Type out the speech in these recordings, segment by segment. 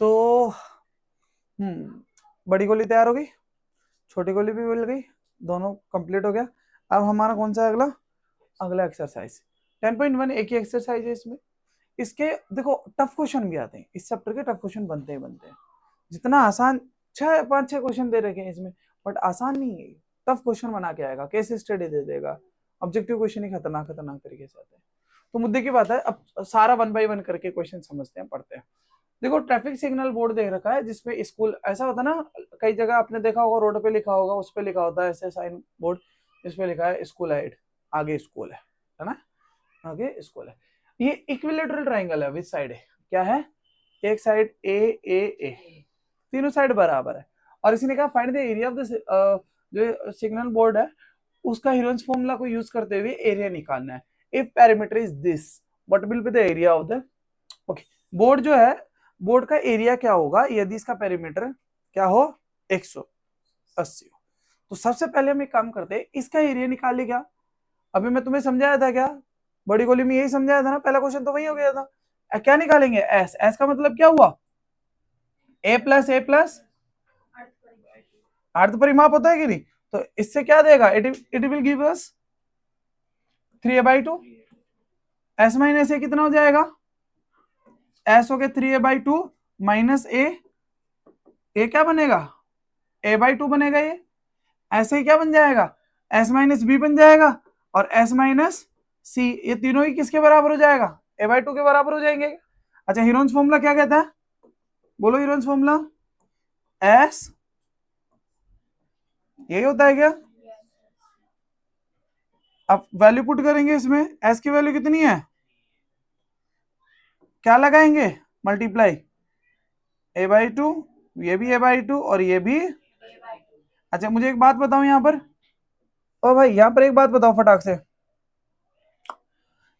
तो बड़ी गोली तैयार हो गई, छोटी गोली भी मिल गई, दोनों कंप्लीट हो गया। अब हमारा कौन सा है अगला, अगला एक्सरसाइज 10.1 एक ही एक्सरसाइज है इसमें। इसके देखो टफ क्वेश्चन भी आते हैं, इस चैप्टर के टफ क्वेश्चन बनते ही बनते हैं। जितना आसान 5-6 क्वेश्चन दे रखे हैं इसमें, बट आसान नहीं है, टफ क्वेश्चन बना के आएगा, केस स्टडी दे देगा, ऑब्जेक्टिव क्वेश्चन ही खतरनाक खतरनाक तरीके से आते हैं। तो मुद्दे की बात है, अब सारा 1 बाय 1 करके क्वेश्चन समझते हैं, पढ़ते हैं। देखो ट्रैफिक सिग्नल बोर्ड देख रखा है जिसपे स्कूल, ऐसा होता है ना, कई जगह आपने देखा होगा रोड पे लिखा होगा, उस पे लिखा होता है ऐसे साइन बोर्ड, इस पे लिखा है स्कूल एड, आगे स्कूल है ना, आगे स्कूल है। ये इक्विलेटरल ट्राइंगल है, विच साइड है, क्या है, एक साइड ए, तीनों साइड बराबर है। और इसी ने कहा find the area of the, जो सिग्नल बोर्ड है उसका हीरोन्स फॉर्मूला को यूज करते हुए एरिया निकालना है। If parameter is this, what will be the area of the, okay, board जो है, बोर्ड का एरिया क्या होगा यदि इसका पैरामीटर क्या हो 180 हो। तो सबसे पहले हम एक काम करते हैं, इसका एरिया निकाल ले क्या, अभी मैं तुम्हें समझाया था क्या, बड़ी गोली में यही समझाया था ना, पहला क्वेश्चन तो वही हो गया था। क्या निकालेंगे, एस, एस का मतलब क्या हुआ, ए प्लस अर्ध परिमाप होता है कि नहीं, तो इससे क्या देगा, it will give us 3a/2, S minus A कितना हो जाएगा, एस हो गया 3a/2 माइनस ए क्या बनेगा, a/2 बनेगा, ये ऐसे ही क्या बन जाएगा, एस माइनस बी बन जाएगा, और एस माइनस सी, ये तीनों ही किसके बराबर हो जाएगा, a/2 के बराबर हो जाएंगे। अच्छा हीरोन्स फॉर्मूला क्या कहता है, बोलो हीरोन्स फॉर्मूला, एस, यही होता है क्या, अब वैल्यू पुट करेंगे इसमें, एस की वैल्यू कितनी है, क्या लगाएंगे, मल्टीप्लाई a/2, ये भी a/2 और ये भी। अच्छा मुझे एक बात बताओ यहाँ पर, ओ भाई यहाँ पर एक बात बताओ फटाक से,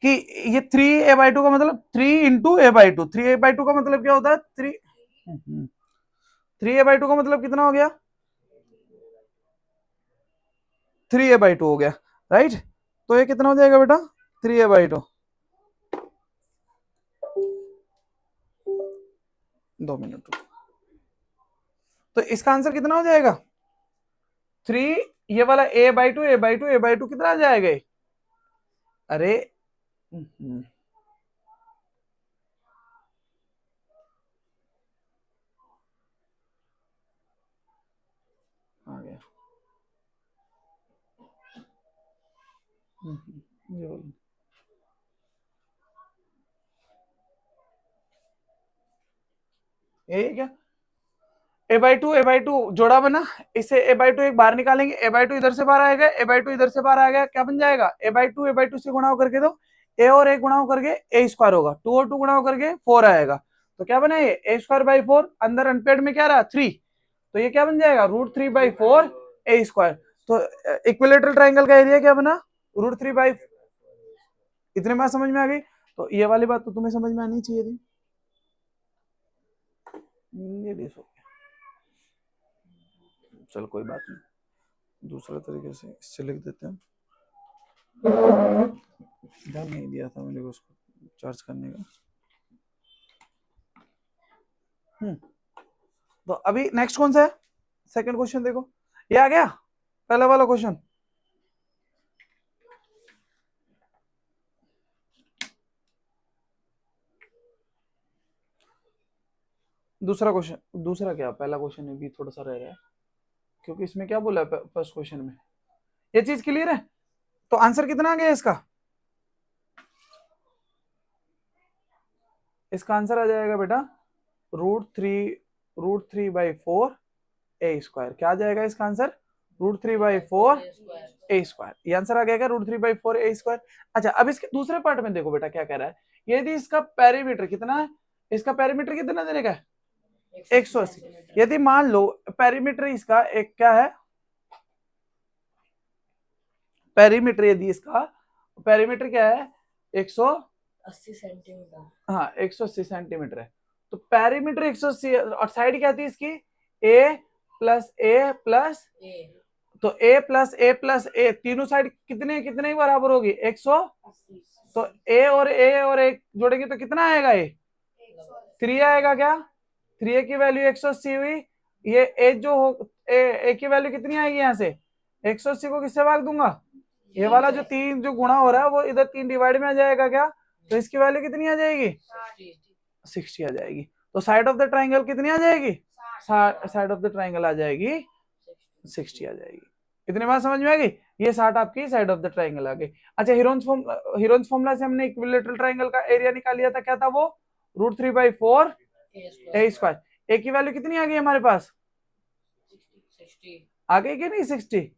कि ये 3a/2 का मतलब 3 इंटू a/2, 3a/2 का मतलब क्या होता है, 3a/2 का मतलब कितना हो गया, 3a/2 हो गया, राइट। तो ये कितना हो जाएगा बेटा, 3a/2, 2 मिनट। तो इसका आंसर कितना हो जाएगा 3, ये वाला a/2 कितना आ जाएगा, अरे आ गया, ये क्या, a/2 जोड़ा बना, इसे a/2 एक बाहर निकालेंगे, a/2 इधर से बाहर आएगा, a/2 इधर से बाहर आएगा, क्या बन जाएगा, a/2 से गुणा करके दो, a और a गुणा करके a स्क्वायर होगा, 2 और 2 गुणा करके 4 आएगा, तो क्या बना ये a²/4, अंदर अनपेड में क्या रहा 3, तो ये क्या बन जाएगा √3/4 a²। तो इक्विलेटरल ट्राइंगल का एरिया क्या बना, √3/, इतने बात समझ में आ गई। तो ये वाली बात तो तुम्हें समझ में आनी चाहिए थी, ये देखो, चलो कोई बात नहीं, दूसरे तरीके से इससे लिख देते हैं, ध्यान नहीं दिया था मैंने उसको चार्ज करने का। तो अभी नेक्स्ट कौन सा है, सेकंड क्वेश्चन देखो, ये आ गया पहला वाला क्वेश्चन, दूसरा क्वेश्चन, दूसरा क्या पहला क्वेश्चन भी थोड़ा सा रह रहा है, क्योंकि इसमें क्या बोला है फर्स्ट क्वेश्चन में, ये चीज क्लियर है। तो आंसर कितना आ गया इसका, इसका आंसर आ जाएगा बेटा √3/4 a², क्या आ जाएगा इसका आंसर, √3/4 a², ये आंसर आ गया √3/4 a²। अच्छा अब इसके दूसरे पार्ट में देखो बेटा क्या कह रहा है, यदि इसका पेरीमीटर कितना है, इसका पेरीमीटर कितना देने का है 180, यदि मान लो पेरीमीटर इसका एक क्या है, पेरीमीटर यदि इसका पेरीमीटर क्या है 180 सेंटीमीटर, हाँ 180 सेंटीमीटर है, तो पेरीमीटर 180 और साइड क्या थी इसकी a प्लस ए, तो a तीनों साइड कितने कितने ही बराबर होगी 180, तो a और a जोड़ेंगे तो कितना आएगा, ये 3 आएगा क्या, 3a की वैल्यू 180 हुई, ये a जो हो a की वैल्यू कितनी आएगी यहाँ से, 180 को किससे भाग दूंगा, ये वाला जो 3 जो गुणा हो रहा है वो इधर 3 डिवाइड में आ जाएगा क्या, तो इसकी वैल्यू कितनी आ जाएगी, 60 आ जाएगी। तो साइड ऑफ द ट्राइंगल कितनी आ जाएगी, साइड ऑफ द ट्राइंगल आ जाएगी 60 आ जाएगी। इतनी बात समझ में आ गई, ये 60 आपकी साइड ऑफ द ट्राइंगल आ गई। अच्छा, हीरोन्स फॉर्मूला से हमने इक्विलेटरल ट्राइंगल का एरिया निकाल लिया था, क्या था वो, √3/4 a स्क्वायर। a की वैल्यू कितनी आ गई हमारे पास, 60 आ गई कि नहीं, 60,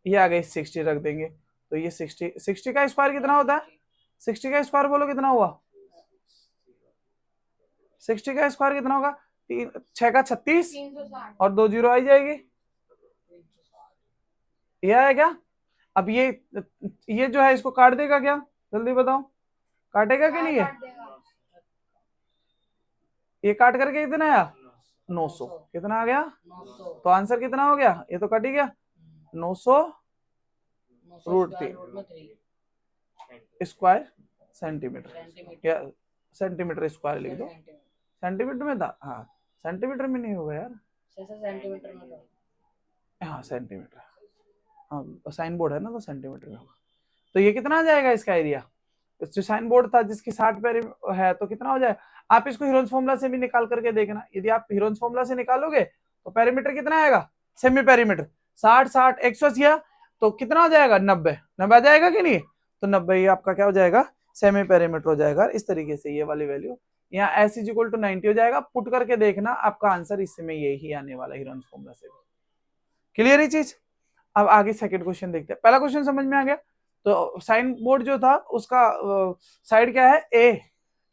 ये आ गई 60 रख देंगे। तो ये 60 का स्क्वायर कितना होता है, 60 का स्क्वायर बोलो कितना हुआ, 60 का स्क्वायर कितना होगा, 6 का 36 और 2 जीरो आई जाएगी, ये है क्या। अब ये जो है इसको काट देगा क्या, जल्दी बताओ, काटेगा कि नहीं, ये काट करके कितना आया, 900, कितना आ गया, 900 तो आंसर कितना हो गया, ये तो कट ही गया, 900 √3 स्क्वायर सेंटीमीटर, या सेंटीमीटर स्क्वायर लिख दो, सेंटीमीटर में था, हाँ सेंटीमीटर में नहीं होगा यार, सेंटीमीटर में, हाँ सेंटीमीटर, हाँ साइन बोर्ड है ना तो सेंटीमीटर में होगा। तो ये कितना आ जाएगा इसका एरिया, जो साइन बोर्ड था जिसकी 60 है तो कितना हो जाए, आप इसको हीरोन्स फॉर्मूला से भी निकाल करके देखना, यदि आप हीरोन्स फॉर्मूला से निकालोगे तो पेरीमीटर कितना आएगा, सेमी पेरीमीटर 60 60 180 तो कितना हो जाएगा, 90 90 आ जाएगा कि नहीं, तो 90 ये आपका क्या हो जाएगा, सेमी पेरीमीटर हो जाएगा। इस तरीके से ये वाली वैल्यू यहाँ s = 90 हो जाएगा, पुट करके देखना आपका आंसर इसमें यही आने वाला हीरोन्स फॉर्मूला से। क्लियर ये चीज। अब आगे सेकंड क्वेश्चन देखते हैं, पहला क्वेश्चन समझ में आ गया। तो साइन बोर्ड जो था उसका साइड क्या है,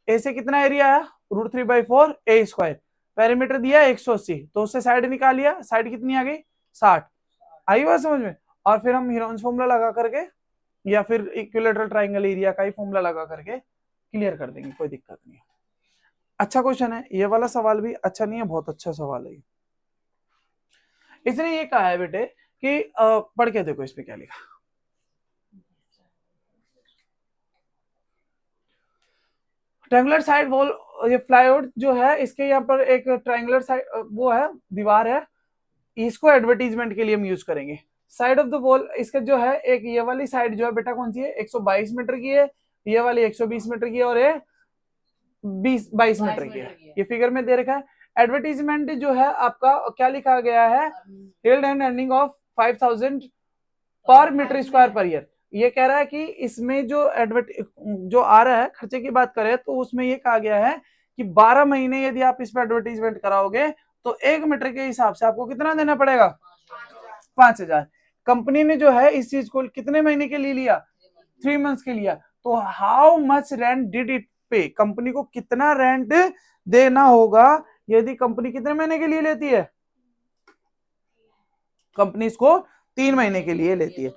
ए से कितना एरिया है, √3/4 a स्क्वायर, पेरीमीटर दिया 180, तो उससे साइड निकालिया, साइड कितनी आ गई 60, आई बात समझ में। और फिर हम हीरोन्स फॉर्मूला लगा करके या फिर इक्विलेटरल ट्राइंगल एरिया का ही फॉर्मूला लगा करके क्लियर कर देंगे, कोई दिक्कत नहीं है। अच्छा क्वेश्चन है ये वाला, सवाल भी अच्छा नहीं है, बहुत अच्छा सवाल है। इसने ये कहा है बेटे कि पढ़ के देखो इसमें क्या लिखा, ट्रायंगुलर साइड वॉल, ये प्लाईवुड जो है इसके यहाँ पर एक ट्रायंगुलर साइड वो है, दीवार है, इसको एडवर्टीजमेंट के लिए हम यूज करेंगे। साइड ऑफ द वॉल इसका जो है, एक ये वाली साइड जो है बेटा कौन सी है, 122 मीटर की है, ये वाली 120 मीटर की है, और ये 22 मीटर की है, ये फिगर में दे रखा है। एडवर्टीजमेंट जो है आपका क्या लिखा गया है, हिल्ड एंड अर्निंग ऑफ 5000 पर मीटर स्क्वायर पर ईयर। ये कह रहा है कि इसमें जो जो आ रहा है खर्चे की बात करें तो उसमें ये कहा गया है कि 12 महीने यदि आप इस पर एडवर्टीजमेंट कराओगे तो 1 मीटर के हिसाब से आपको कितना देना पड़ेगा, 5000। कंपनी ने जो है इस चीज को कितने महीने के लिए लिया, 3 मंथ्स के लिया। तो how much rent did it पे, कंपनी को कितना रेंट देना होगा यदि कंपनी कितने महीने के लिए लेती है, कंपनी इसको 3 महीने के लिए लेती है।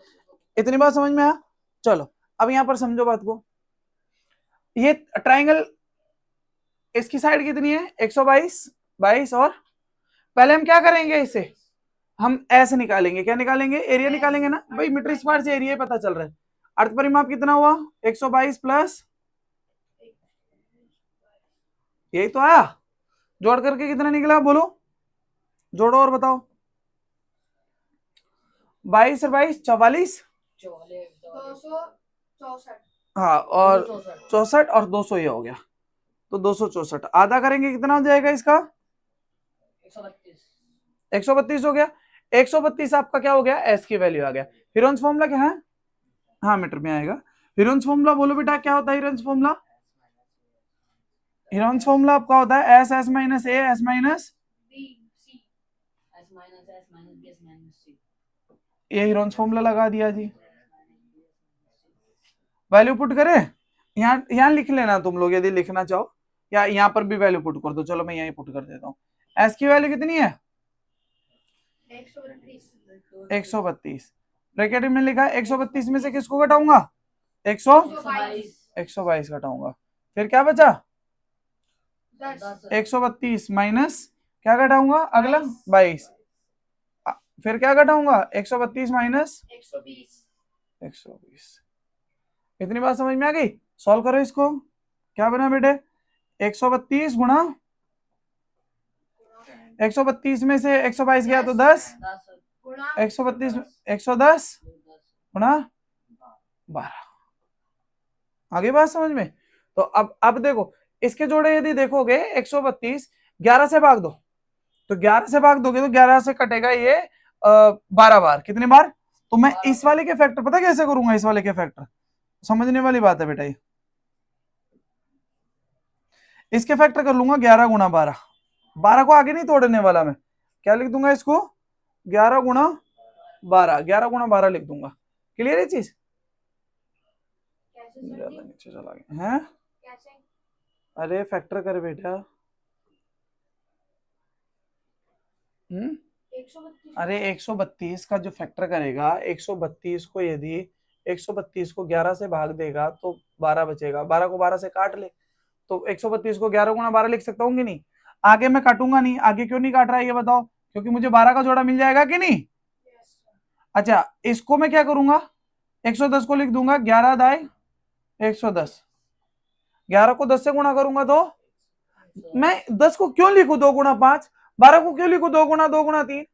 इतनी बात समझ में आया। चलो अब यहां पर समझो बात को, ये ट्राइंगल इसकी साइड कितनी है 122 22, और पहले हम क्या करेंगे, इसे हम ऐसे निकालेंगे, क्या निकालेंगे, एरिया निकालेंगे ना भाई, मीटर स्क्वायर से एरिया पता चल रहा है। अर्थ परिमाप कितना हुआ 122 प्लस, यही तो आया, जोड़ करके कितना निकला बोलो, जोड़ो और बताओ, 22 और 22 44, 264, हाँ और 64 और 200 ये हो गया, तो 264 आधा करेंगे कितना हो जाएगा इसका, 132 हो गया। 132 आपका क्या हो गया, एस की वैल्यू आ गया। हीरोन्स फॉर्मूला क्या है, हाँ मीटर में आएगा। हीरोन्स फॉर्मूला बोलो बेटा क्या होता है, हीरोन्स फॉर्मूला, हीरोन्स फॉर्मूला आपका होता है S S minus A S minus, ये हीरोन्स फॉर्मूला लगा दिया जी। वैल्यू पुट करें, यहाँ लिख लेना तुम लोग यदि लिखना चाहो, या यहाँ पर भी वैल्यू पुट कर दो, चलो मैं यहीं पुट कर देता हूँ। एस की वैल्यू कितनी है 132, ब्रैकेट में लिखा है 132 में से किसको घटाऊंगा, 122 घटाऊंगा, फिर क्या बचा 132 माइनस क्या घटाऊंगा अगला 22, फिर क्या घटाऊंगा 132 माइनस 120। इतनी बात समझ में आ गई। सॉल्व करो इसको, क्या बना बेटे 132 गुणा 132 में से 122 गया तो 10, 132 110 गुणा 12। आगे बात समझ में? तो अब देखो इसके जोड़े यदि देखोगे 132 11 से भाग दो, तो 11 से भाग दोगे तो 11 से कटेगा ये 12 बार। कितने बार? तो मैं इस वाले के फैक्टर पता कैसे करूंगा? इस वाले के फैक्टर समझने वाली बात है बेटा, ये इसके फैक्टर कर लूंगा 11 गुणा 12। 12 को आगे नहीं तोड़ने वाला मैं, क्या लिख दूंगा इसको? 11 गुणा 12, 11 गुणा 12 लिख दूंगा। क्लियर है चीज? ज्यादा नीचे चला गया है। अरे फैक्टर कर बेटा। अरे 132 का जो फैक्टर करेगा, 132 को यदि 132 को 11 से भाग देगा तो 12 बचेगा, 12 को 12 से काट ले तो 132 को 11 गुणा 12 लिख सकता हूँ कि नहीं? आगे मैं काटूंगा नहीं। आगे क्यों नहीं काट रहा है ये बताओ? क्योंकि मुझे 12 का जोड़ा मिल जाएगा कि नहीं? अच्छा, इसको मैं क्या करूंगा? 110 को लिख दूंगा 11 दाई 110। 11 को 10 से गुणा करूंगा तो मैं 10 को क्यों लिखूं 2 गुणा 5, 12 को क्यों लिखूं 2 गुणा 2 गुणा 3?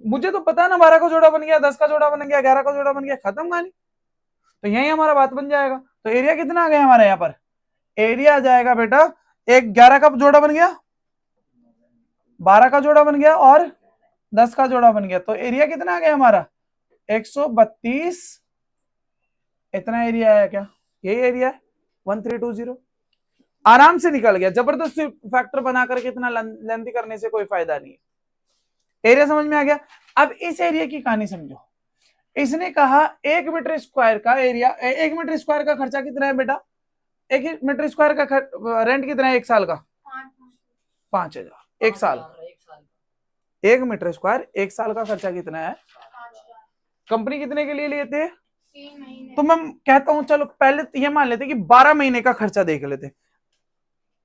मुझे तो पता है ना 12 का जोड़ा बन गया, 10 का जोड़ा बन गया, 11 का जोड़ा बन गया, खत्म कहानी। तो यही हमारा बात बन जाएगा। तो एरिया कितना आ गया हमारे यहाँ पर? एरिया आ जाएगा बेटा, एक 11 का जोड़ा बन गया, 12 का जोड़ा बन गया और 10 का जोड़ा बन गया। तो एरिया कितना आ गया हमारा? 132। इतना एरिया आया क्या? यही एरिया है 1320। आराम से निकल गया, जबरदस्ती फैक्टर बना करके इतना लेंथी करने से कोई फायदा नहीं है। एरिया समझ में आ गया। अब इस एरिया की कहानी समझो। इसने कहा 1 मीटर स्क्वायर का एरिया, 1 मीटर स्क्वायर का खर्चा कितना है बेटा? 1 मीटर स्क्वायर का रेंट कितना है 1 साल का? 5000 1 साल। 1 मीटर स्क्वायर 1 साल का खर्चा कितना है? कंपनी कितने के लिए लिए थे? 3 महीने। तो मैं कहता हूं चलो पहले ये मान लेते कि 12 महीने का खर्चा देख लेते।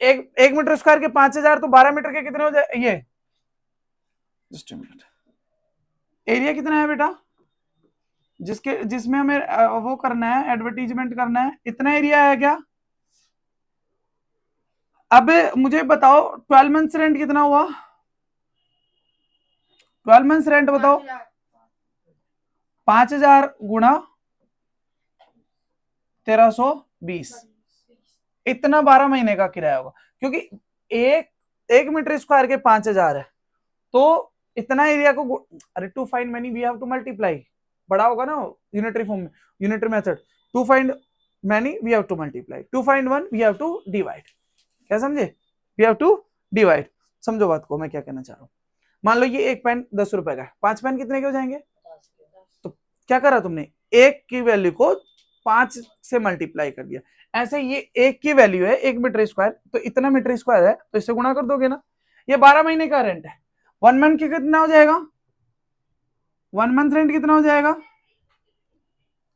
एक मीटर स्क्वायर के 5000, तो 12 मीटर के कितने हो जाए? ये जस्ट मिनट। एरिया कितना है बेटा जिसमें हमें वो करना है, एडवर्टीजमेंट करना है? इतना एरिया है क्या? अब मुझे बताओ 12 मंथ्स रेंट कितना हुआ? 12 मंथ्स रेंट बताओ। 5000 गुणा 1320, इतना 12 महीने का किराया होगा। क्योंकि एक मीटर स्क्वायर के 5000 है, तो इतना एरिया को अरे to find money we have to multiply. बड़ा होगा ना यूनिटरी फॉर्म में, unitary method. To find many we have to multiply, to find one we have to divide। क्या समझे? we have to divide। समझो बात को मैं क्या कहना चाह रहा हूं। मान लो ये एक पेन 10 रुपए का है, 5 पेन कितने के हो जाएंगे? तो क्या करा तुमने? एक की वैल्यू को 5 से मल्टीप्लाई कर दिया। ऐसे ये एक की वैल्यू है 1 मीटर स्क्वायर, तो इतना मीटर स्क्वायर है तो इससे गुणा कर दोगे ना। ये 12 महीने का रेंट है। 1 मंथ की कितना हो जाएगा? 1 मंथ रेंट कितना हो जाएगा?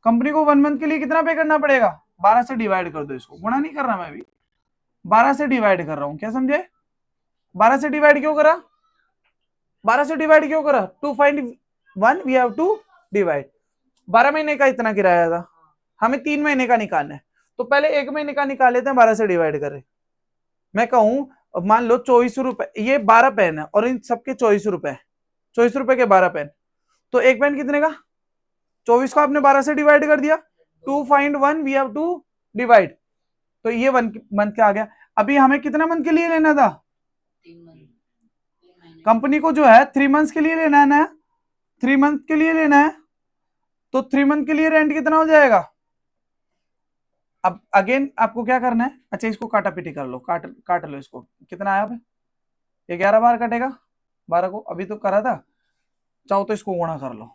कंपनी को 1 मंथ के लिए कितना पे करना पड़ेगा? 12 से डिवाइड कर दो इसको, गुणा नहीं कर रहा मैं अभी, 12 से डिवाइड कर रहा हूं। क्या समझे? 12 से डिवाइड क्यों करा? 12 से डिवाइड क्यों करा? To find one we have to divide. 12 महीने का इतना किराया था, हमें 3 महीने का निकालना है, तो पहले 1 महीने का निकाल लेते हैं, 12 से डिवाइड करें। मैं कहूं मान लो 24 रुपए, ये 12 पेन है और इन सबके 24 रुपए, 24 रुपए के 12 पेन, तो एक पेन कितने का? 24 को आपने 12 से डिवाइड कर दिया। To find one we have to divide, तो ये 1 मंथ का आ गया। अभी हमें कितना मंथ के लिए लेना था? 3 महीने। कंपनी को जो है 3 मंथ्स के लिए लेना है ना, 3 मंथ के लिए लेना है, तो 3 मंथ के लिए रेंट कितना हो जाएगा? अब अगेन आपको क्या करना है? अच्छा इसको काटा पीटी कर लो, काट लो इसको। कितना आया? ये 11 बार कटेगा 12 को, अभी तो करा था। चाहो तो इसको गुणा कर लो,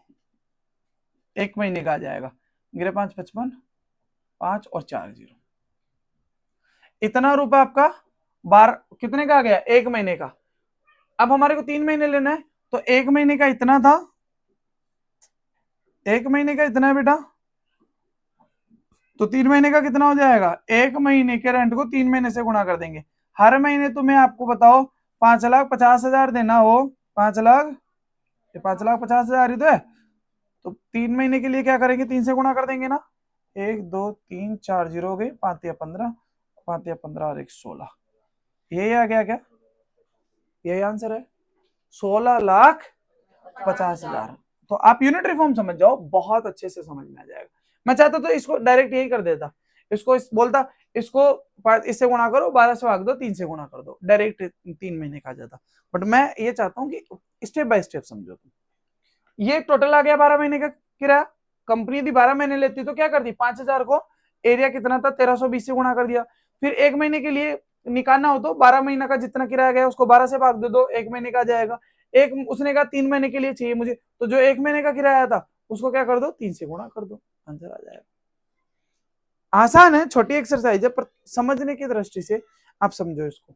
1 महीने का आ जाएगा। गिरे 5 55, 5 और 4 0, इतना रुपए आपका बार कितने का आ गया? 1 महीने का। अब हमारे को 3 महीने लेना है, तो 1 महीने का इतना था, 1 महीने का इतना है बेटा, तो 3 महीने का कितना हो जाएगा? 1 महीने के रेंट को 3 महीने से गुणा कर देंगे। हर महीने तुम्हें आपको बताओ 5,50,000 देना हो, 5 लाख, ये 5,50,000 ही तो है, तो 3 महीने के लिए क्या करेंगे? 3 से गुणा कर देंगे ना। 1 2 3 4 0 हो गए, 5 या 15, 5 या 15 और 1 16। यही आ गया क्या? यही आंसर है। 16,50,000। तो आप यूनिटरी फॉर्म समझ जाओ, बहुत अच्छे से समझ में आ जाएगा। मैं चाहता तो इसको डायरेक्ट यही कर देता, इसको बोलता इसको इससे गुणा करो, 12 से भाग दो, 3 से गुणा कर दो, डायरेक्ट 3 महीने का आ जाता। बट मैं ये चाहता हूँ कि स्टेप बाय स्टेप समझो तुम। ये टोटल आ गया 12 महीने का किराया। कंपनी यदि 12 महीने लेती तो क्या करती, 5,000 को एरिया कितना था 1320 से गुणा कर दिया। फिर एक महीने के लिए निकालना हो तो 12 महीने का जितना किराया गया उसको 12 से भाग दे दो, एक महीने का जाएगा। एक उसने कहा 3 महीने के लिए चाहिए मुझे, तो जो एक महीने का किराया था उसको क्या कर दो, 3 से गुणा कर दो, आंसर आ जाएगा। आसान है, छोटी एक्सरसाइज है, पर समझने की दृष्टि से आप समझो इसको।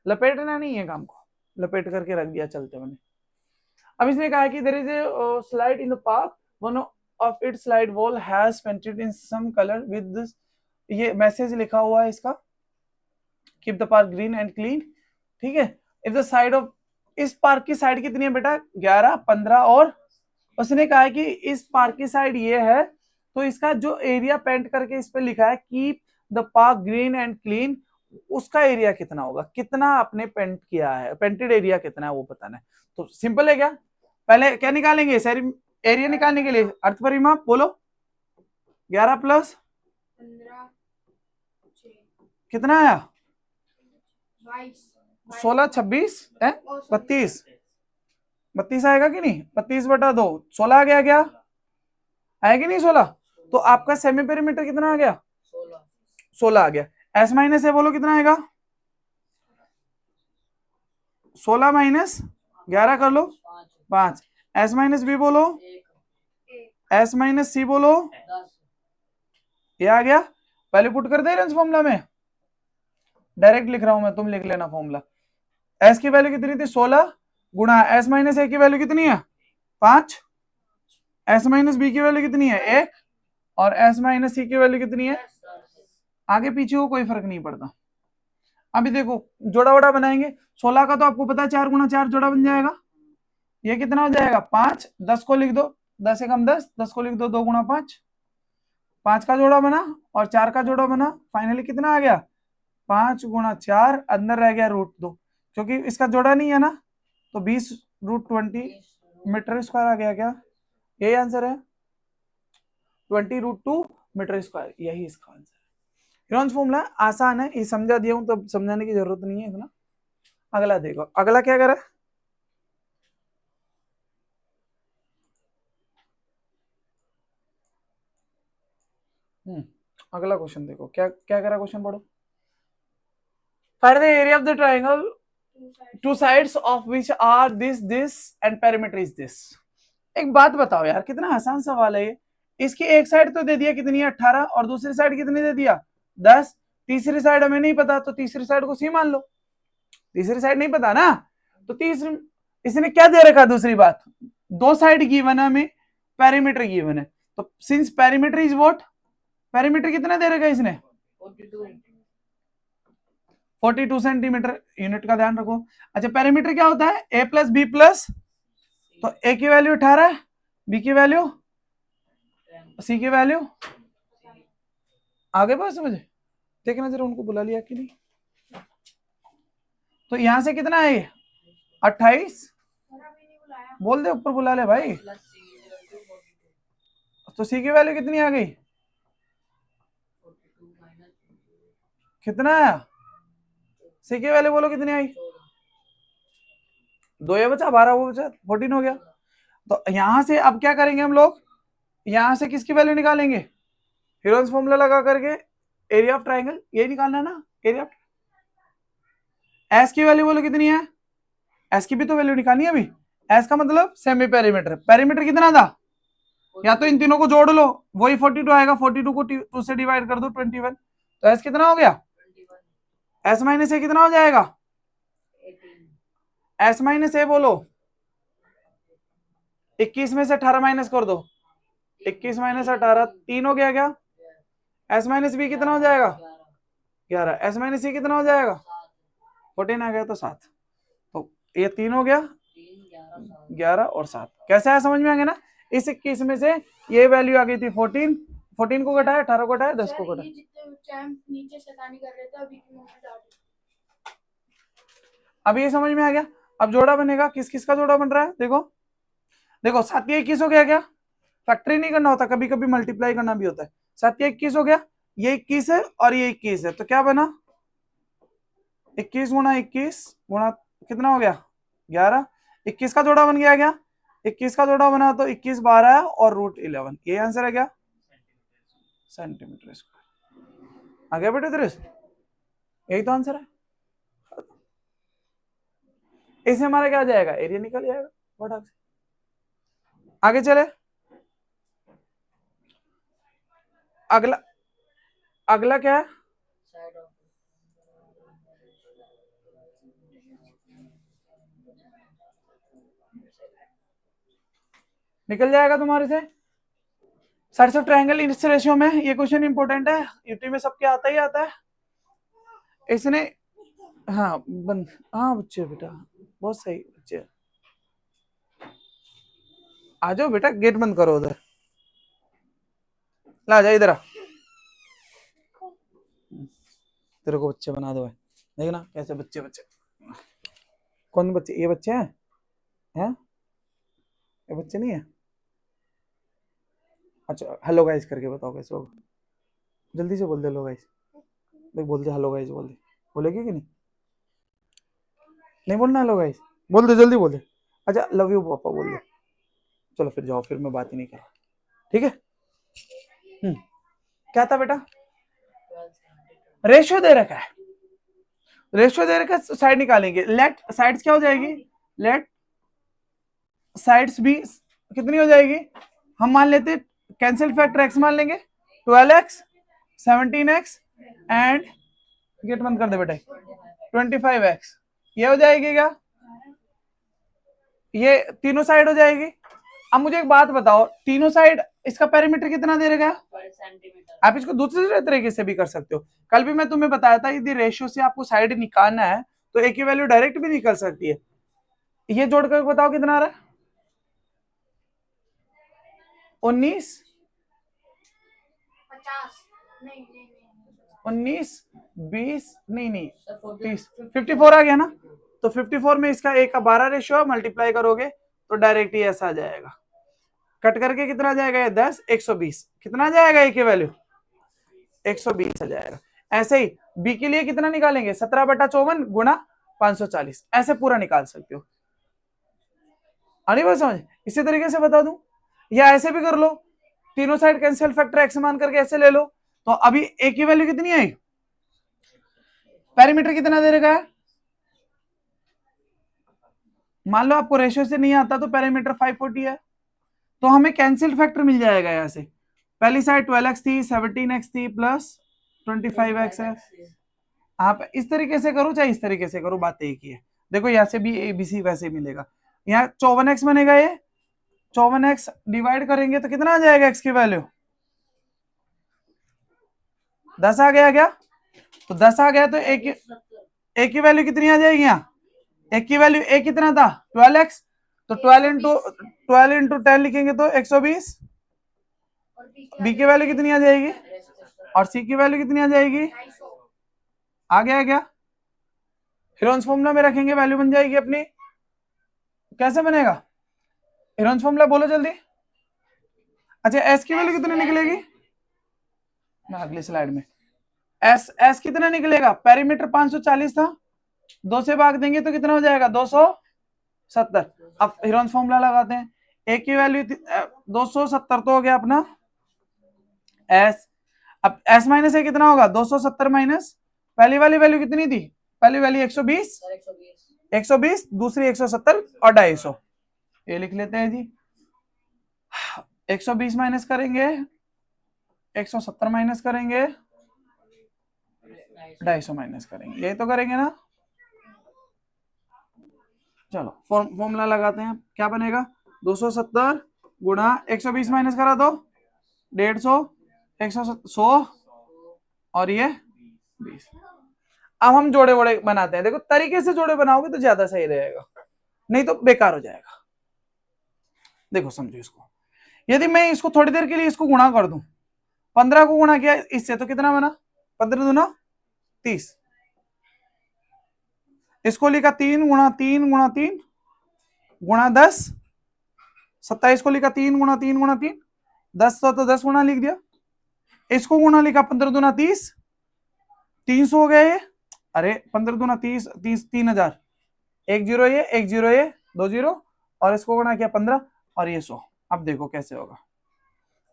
लपेटना नहीं है काम को, लपेट करके रख दिया चलते मैंने। अब इसने कहा कि there is a slide in the park, one of its slide wall has painted in some colour with this, ये मैसेज लिखा हुआ है इसका, keep the park green and clean. ठीक है, इफ द साइड ऑफ, इस पार्क की side कितनी है बेटा, 11, 15 और उसने कहा है कि इस पार्क की साइड ये है, तो इसका जो एरिया पेंट करके इस पे लिखा है keep the park green and clean, उसका एरिया कितना होगा, कितना आपने पेंट किया है, पेंटेड एरिया कितना है वो बताना है। तो सिंपल है क्या, पहले क्या निकालेंगे, एरिया निकालने के लिए अर्थ परिमाप बोलो, 11 प्लस 15 कितना आया, 22 16, 26 है, 32, 32 आएगा कि नहीं, 32 बटा 2, 16 आ गया क्या, आएगा नहीं 16। तो आपका सेमी पेरीमीटर कितना आ गया, 16 आ गया। एस माइनस ए बोलो कितना आएगा, 16 माइनस 11 कर लो 5। एस माइनस बी बोलो, एस माइनस सी बोलो, ये आ गया। पहले पुट कर दे रेंज फॉर्मूला में, डायरेक्ट लिख रहा हूं मैं, तुम लिख लेना फॉर्मूला। एस की वैल्यू कितनी थी 16 गुणा एस माइनस ए की वैल्यू कितनी है 5, एस माइनस बी की वैल्यू कितनी है 1 और एस माइनस सी की वैल्यू कितनी है, आगे पीछे हो कोई फर्क नहीं पड़ता। अभी देखो जोड़ा वोड़ा बनाएंगे, 16 का तो आपको पता है 4 गुणा 4 जोड़ा बन जाएगा, ये कितना हो जाएगा 5, 10 को लिख दो, 10 एकम 10, 10 को लिख दो 2 गुणा 5, 5 का जोड़ा बना और 4 का जोड़ा बना, फाइनली कितना आ गया 5 गुणा 4, अंदर रह गया √2, क्योंकि इसका जोड़ा नहीं है ना, तो 20√20 मीटर स्क्वायर आ गया क्या, यही आंसर है, 20√2 मीटर स्क्वायर, यही इसका आंसर है। हीरोन्स फॉर्मूला आसान है, ये समझा दिया हूं तो समझाने की जरूरत नहीं है इतना। अगला देखो, अगला क्या करा, अगला क्वेश्चन देखो, क्या क्या करा, क्वेश्चन पढ़ो। Find the area of the triangle two sides of which are this and perimeter is this. एक बात बताओ यार, कितना आसान सवाल है ये। इसकी एक साइड तो दे दिया कितनी है 18 और दूसरी साइड कितनी दे दिया 10, तीसरी साइड हमें नहीं पता, तो तीसरी साइड को सी मान लो, तीसरी साइड नहीं पता ना, तो तीसरी, इसने क्या दे रखा, दूसरी बात, दो साइड गिवन है हमें, पेरीमीटर गिवन है, तो since perimeter is what, perimeter कितना दे रखा है इसने 42 सेंटीमीटर, यूनिट का ध्यान रखो। अच्छा पेरीमीटर क्या होता है, ए प्लस बी प्लस, तो ए की वैल्यू 18, बी की वैल्यू, सी की वैल्यू, आगे बात समझे, देखना जरा उनको बुला लिया कि नहीं। तो यहां से कितना है 28, बोल दे ऊपर बुला ले भाई, तो सी की वैल्यू कितनी आ गई, कितना आया, सी की वैल्यू बोलो कितनी आई, 2 ये बचा, 12 वो बचा, 14 हो गया। तो यहां से अब क्या करेंगे हम लोग, यहां से किसकी वैल्यू निकालेंगे, हीरोन्स फॉर्मूला लगा करके एरिया ऑफ ट्राइंगल, ये निकालना ना, एरिया ऑफ, एस की वैल्यू बोलो कितनी है, एस की भी तो वैल्यू निकालनी है अभी, एस का मतलब सेमी पेरीमीटर, पेरीमीटर कितना था, या तो इन तीनों को जोड़ लो वही 42 आएगा, 42 को 2 से डिवाइड कर दो 21, तो एस कितना हो गया, एस माइनस ए कितना हो जाएगा, एस माइनस ए बोलो 21 में से 18 माइनस कर दो, 21 माइनस 18 3 हो गया क्या, एस माइनस बी कितना हो जाएगा 11, एस माइनस सी कितना हो जाएगा 14 आ गया, तो 7, तो ये 3 हो गया 11 और 7, कैसा है समझ में आ गया ना। इस 21 में से ये वैल्यू आ गई थी 14, 14 को घटाया, 18 को घटाया, 10 को घटाया, नीचे शैतानी कर रहे थे, अभी अभी ये समझ में आ गया। अब जोड़ा बनेगा, किस किस का जोड़ा बन रहा है, देखो देखो 7 या 21 हो गया, क्या फैक्टरी नहीं करना होता, कभी कभी मल्टीप्लाई करना भी होता है। 7 या 21 हो गया, ये 21 है और ये 21 है, तो क्या बना 21 गुणा 21 गुणा कितना हो गया 11, 21 का जोड़ा बन गया, क्या 21 का जोड़ा बना तो 21 12 है और √11, ये आंसर है क्या सेंटीमीटर स्क्वायर। आ गया बेटे तेरे से, यही तो आंसर है। इससे हमारा क्या आ जाएगा, एरिया निकल जाएगा फटाक से। आगे चले, अगला अगला क्या है, साइड ऑफ निकल जाएगा तुम्हारे से। साइड्स ऑफ ट्रायंगल इस रेशियो में, ये क्वेश्चन इंपॉर्टेंट है, यूटी में सबके आता ही आता है। इसने हाँ बंद, हाँ बच्चे बेटा बहुत सही बच्चे, आ जाओ बेटा, गेट बंद करो उधर, ला जा इधर आ, तेरे को बच्चे बना दो, देखना कैसे बच्चे बच्चे, कौन बच्चे, ये बच्चे हैं, ये बच्चे नहीं है। अच्छा हेलो गाइस करके बताओ कैसे होगा, जल्दी से बोल दे हेलो गाइस, देख बोल दे हेलो गाइस, बोल दे, बोलेगी कि नहीं, नहीं बोलना हेलो गाइस, बोल दे जल्दी बोल दे। अच्छा लव यू पापा बोल दे, चलो फिर जाओ, फिर मैं बात ही नहीं कर रहा, ठीक है। क्या था बेटा, 12 रेशियो दे रखा है, रेशियो दे रखा है, साइड निकालेंगे, लेट साइड्स क्या हो जाएगी, लेट साइड्स भी कितनी हो जाएगी, हम मान लेते कैंसिल फैक्टर x मान लेंगे, 12x 17x एंड गेट बंद कर दे बेटा 25x, ये हो जाएगी क्या, ये तीनों साइड हो जाएगी। अब मुझे एक बात बताओ, तीनों साइड इसका पेरीमीटर कितना दे रखा है, 12 सेंटीमीटर। आप इसको दूसरे तरीके से भी कर सकते हो, कल भी मैं तुम्हें बताया था यदि रेशियो से आपको साइड निकालना है तो एक की वैल्यू डायरेक्ट भी निकल सकती है। ये जोड़कर बताओ कितना आ रहा है, 19 50 नहीं 19 20 नहीं सर 30 54 आ गया ना, तो 54 में इसका एक का 12 रेशियो मल्टीप्लाई करोगे तो डायरेक्ट ही ऐसा आ जाएगा, कट करके कितना जाएगा ये 10 120, कितना जाएगा ए की वैल्यू 120 आ जाएगा। ऐसे ही बी के लिए कितना निकालेंगे 17/54 गुणा 540, ऐसे पूरा निकाल सकते हो, आनी बात समझ। इसी तरीके से बता दूं, या ऐसे भी कर लो, तीनों साइड कैंसिल फैक्टर एक्स मान करके ऐसे ले लो, तो अभी ए की वैल्यू कितनी आई, पैरामीटर कितना दे रखा है, मान लो आपको रेशियो से नहीं आता तो पैरामीटर 540 है, तो हमें कैंसिल फैक्टर मिल जाएगा यहाँ से, पहली साइड 12x थी 17x थी प्लस 25x है। आप इस तरीके से करो चाहे इस तरीके से करो, बात एक ही है। देखो यहाँ से भी ए बी सी वैसे मिलेगा, यहाँ 54x बनेगा, ये 54x डिवाइड करेंगे तो कितना आ जाएगा x की वैल्यू 10 आ गया क्या, तो 10 आ गया तो ए की वैल्यू कितनी आ जाएगी, यहाँ ए की वैल्यू ए कितना था 12x, तो 12 इंटू 10 लिखेंगे तो 120, और बी की वैल्यू कितनी आ जाएगी और सी की वैल्यू कितनी आ जाएगी, 250 आ गया क्या, हेरोन्स फॉर्मूला में रखेंगे वैल्यू बन जाएगी अपनी, कैसे बनेगा हेरोन्स फॉर्मूला बोलो जल्दी। अच्छा एस की वैल्यू कितनी निकलेगी, मैं अगली स्लाइड में, एस कितना निकलेगा, पेरीमीटर 540 था, 2 से भाग देंगे तो कितना हो जाएगा 270। अब हेरोन्स फॉर्मूला लगाते हैं, ए की वैल्यू 270 तो हो गया अपना एस, अब एस माइनस ए कितना होगा 270 माइनस पहली वाली वैल्यू कितनी थी, पहली वैल्यू 120, सर 120 120 दूसरी 170 और 250, ये लिख लेते हैं जी, 120 माइनस करेंगे 170 माइनस करेंगे 250 माइनस करेंगे, यही तो करेंगे ना। चलो फॉर्मूला लगाते हैं, क्या बनेगा 270 गुणा 120 माइनस करा दो 150 100 और ये 20। अब हम जोड़े वोड़े बनाते हैं, देखो तरीके से जोड़े बनाओगे तो ज्यादा सही रहेगा, नहीं तो बेकार हो जाएगा। देखो समझो इसको, यदि मैं इसको थोड़ी देर के लिए इसको गुणा कर दूं, 15 को गुणा किया इससे तो कितना बना 15 दूना 30, इसको लिखा 3 गुणा 3 गुणा 3 गुणा 10, 27 को लिखा 3 गुणा 3 गुणा 3, 10 तो 10 गुणा लिख दिया। इसको गुणा लिखा 15 दूना 30, 300 हो गया ये। अरे 15 दूना 30, 30 3000, एक जीरो ये, एक जीरो ये, दो जीरो, और इसको गुणा किया 15 और ये 100। अब देखो कैसे होगा,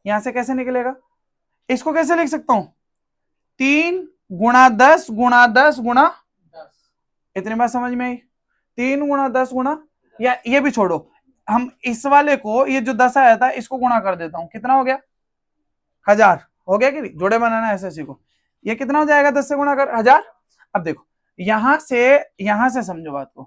यहां से कैसे निकलेगा, इसको कैसे लिख सकता हूं, 3 गुणा 10 गुणा 10 गुणा, 10 इतनी बात समझ में आई। 3 गुणा 10 गुणा, या ये भी छोड़ो, हम इस वाले को, ये जो 10 आया था इसको गुणा कर देता हूं, कितना हो गया 1000, हो गया कि नहीं, जोड़े बनाना ऐसे सीखो। ये कितना हो जाएगा 10 से गुणा कर 1000। अब देखो यहां से समझो बात को,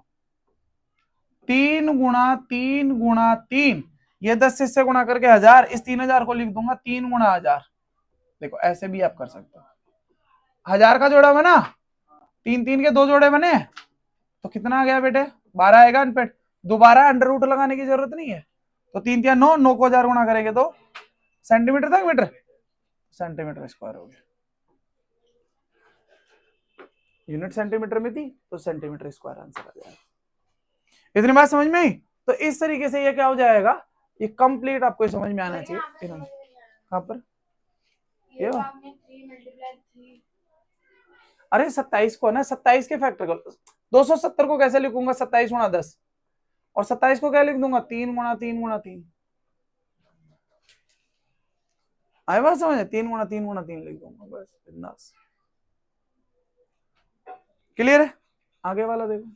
3 गुणा 3 गुणा 3, ये 10 से इससे गुणा करके 1000, इस 3000 को लिख दूंगा 3 गुणा 1000। देखो ऐसे भी आप कर सकते हो, 1000 का जोड़ा बना, 3 3 के 2 जोड़े बने, तो कितना आ गया बेटे 12 आएगा। अनपेड दोबारा अंडर रूट लगाने की जरूरत नहीं है, तो 3 3 9, 9 को 1000 गुणा करेंगे तो सेंटीमीटर तक मीटर, सेंटीमीटर स्क्वायर हो गया। यूनिट सेंटीमीटर में थी तो सेंटीमीटर स्क्वायर आंसर आ जाएगा। इतनी बात समझ में आई। तो इस तरीके से ये क्या हो जाएगा, ये कंप्लीट आपको समझ में आना चाहिए। कहां पर ये आपने 3 मल्टीप्लाई 3, अरे 27 को ना, 27 के फैक्टर को 270 को कैसे लिखूंगा, 27 गुणा 10, और 27 को क्या लिख दूंगा 3 गुणा 3 गुणा 3। आए बात समझ, 3 गुणा 3 गुणा 3 लिख दूंगा, बस इतना। क्लियर है। आगे वाला देखो,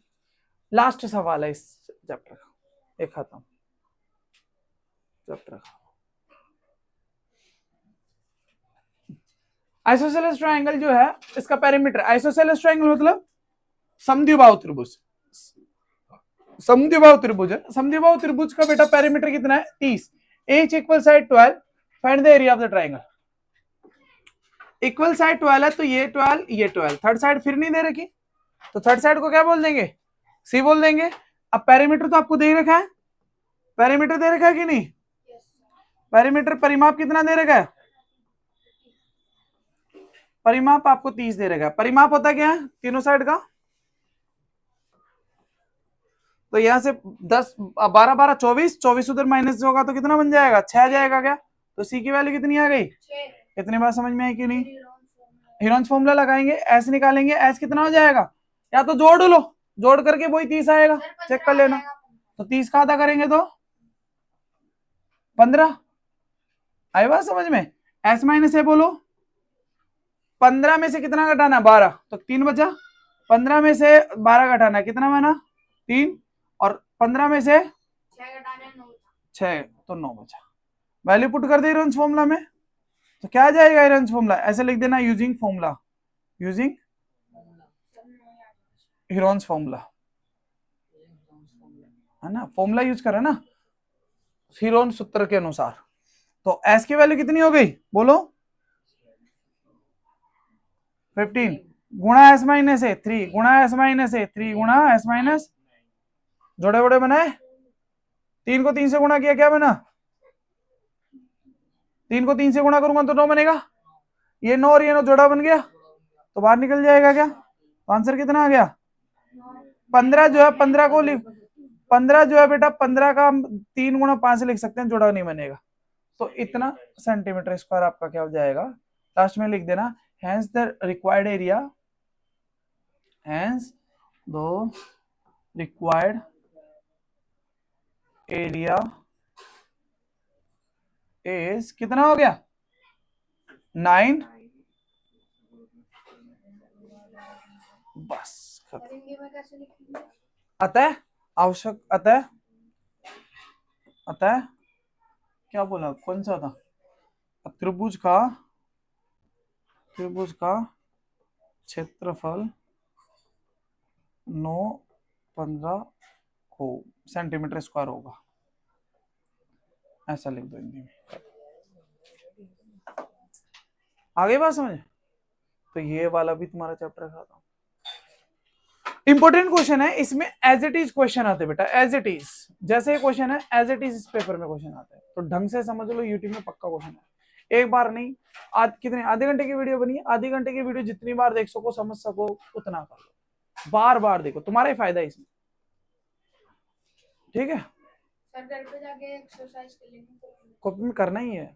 लास्ट सवाल है इस चैप्टर का, एक खत्म चैप्टर का। आइसोसेलेस ट्रायंगल जो है इसका पेरीमीटर, आइसोसेलेस ट्रायंगल मतलब समद्विबाहु त्रिभुज, समद्विबाहु त्रिभुज है। समद्विबाहु त्रिभुज का बेटा पेरीमीटर कितना है 30, H equal side 12, find the area of the triangle. Equal side 12 है तो ये 12 ये 12, थर्ड साइड फिर नहीं दे रखी, तो थर्ड साइड को क्या बोल देंगे, सी बोल देंगे। अब पेरीमीटर तो आपको दे रखा है, पेरीमीटर दे रखा है कि नहीं, पेरीमीटर परिमाप कितना दे रखा है, परिमाप आपको 30 दे रखा है। परिमाप होता क्या है तीनों साइड का, तो यहां से 10 12 12 24, 24 उधर माइनस होगा तो कितना बन जाएगा 6 जाएगा क्या, तो सी की वैल्यू कितनी आ गई। 6 इतनी बात समझ में आई कि नहीं। हीरोन्स फॉर्मूला लगाएंगे, एस निकालेंगे, एस कितना हो जाएगा, या तो जोड़ लो, जोड़ करके वही 30 आएगा, चेक कर लेना। तो 30 का आधा करेंगे तो 15, आई बात समझ में। एस माइनस ए बोलो, 15 में से कितना घटाना 12, तो 3 बचा, 15 में से 12 घटाना कितना बना 3, और 15 में से 6 तो 9 बचा। वैल्यू पुट कर दे हीरोन्स फॉर्मूला में, तो क्या आ जाएगा हीरोन्स फॉर्मूला, ऐसे लिख देना using formula, using Heron's formula, है ना, फॉर्मूला यूज करा ना हीरोन सूत्र के अनुसार। तो एस की वैल्यू कितनी हो गई बोलो 15 गुणा एस माइनस ए 3 गुणा एस माइनस ए 3 गुणा एस माइनस, जोड़े वोड़े बनाए, 3 को 3 से गुणा किया क्या बना, 3 को 3 से गुणा करूंगा तो 9 बनेगा, ये 9 और ये 9 जोड़ा बन गया तो बाहर निकल जाएगा क्या, तो आंसर कितना आ गया 15 जो है 15 को लिख, 15 जो है बेटा 15 का 3 गुणा 5 से लिख सकते हैं, जोड़ा नहीं बनेगा, तो इतना सेंटीमीटर स्क्वायर आपका क्या हो जाएगा। लास्ट में लिख देना hence the required area, hence the required area is कितना हो गया 9, बस अतः आवश्यक, अतः क्या बोला, कौन सा था, त्रिभुज का क्षेत्रफल 915 हो सेंटीमीटर स्क्वायर होगा, ऐसा लिख दो हिंदी में। आगे बात समझे। तो ये वाला भी तुम्हारा चैप्टर खत्म। इंपॉर्टेंट क्वेश्चन है इसमें, एज इट इज क्वेश्चन आते बेटा, एज इट इज, जैसे क्वेश्चन है एज इट इज इस पेपर में क्वेश्चन आते हैं, तो ढंग से समझ लो, यूट्यूब में पक्का क्वेश्चन है, एक बार नहीं, कितने आधे घंटे की वीडियो बनी है, आधे घंटे की वीडियो जितनी बार देख सको समझ सको उतना कर लो। बार बार देखो, तुम्हारा ही फायदा है इसमें, ठीक है। सर घर पे जाके एक्सरसाइज कर लेंगे। कॉपी में करना ही है।